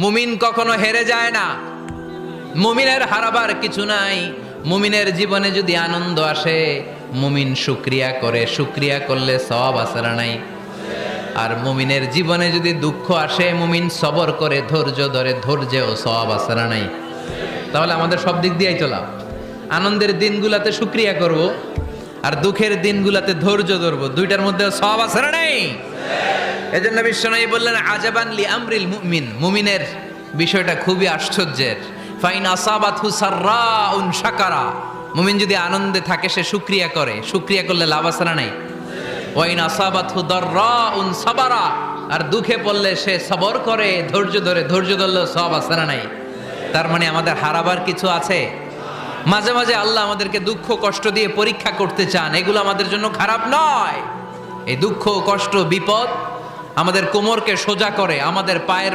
মুমিন কখনো হেরে যায় না। মুমিনের হারাবার কিছু নাই। মুমিনের জীবনে যদি আনন্দ আসে, মুমিন শুকরিয়া করে, শুকরিয়া করলে সওয়াব আছে না নাই? আর মুমিনের জীবনে যদি দুঃখ আসে, মুমিন সবর করে, ধৈর্য ধরে, ধৈর্যেও সওয়াব আছে না নাই? তাহলে আমাদের সব দিক দিয়েই তো লাভ। আনন্দের দিনগুলাতে শুকরিয়া করব, আর দুঃখের দিনগুলাতে ধৈর্য ধরবো, দুইটার মধ্যে সওয়াব আছে না নাই? এজন্য বিশ্বনবী বললেন, আজাবান লি আমরিল মুমিন, মুমিনের বিষয়টা খুবই আশ্চর্যের। ফাইন আসাবাতহু সাররাউন শাকারা, মুমিন যদি আনন্দে থাকে সে শুকরিয়া করে, শুকরিয়া করলে লাভ আছে না নাই? ওয়াইন আসাবাতহু দাররাউন সাবারা, আর দুঃখে পড়লে সে সবর করে, ধৈর্য ধরে, ধৈর্য ধরলে সওয়াব আছে না নাই? তার মানে আমাদের হারাবার কিছু আছে। মাঝে মাঝে আল্লাহ আমাদেরকে দুঃখ কষ্ট দিয়ে পরীক্ষা করতে চান, এগুলো আমাদের জন্য খারাপ নয়। এই দুঃখ কষ্ট বিপদ আমাদের কোমরকে সোজা করে, আমাদের পায়ের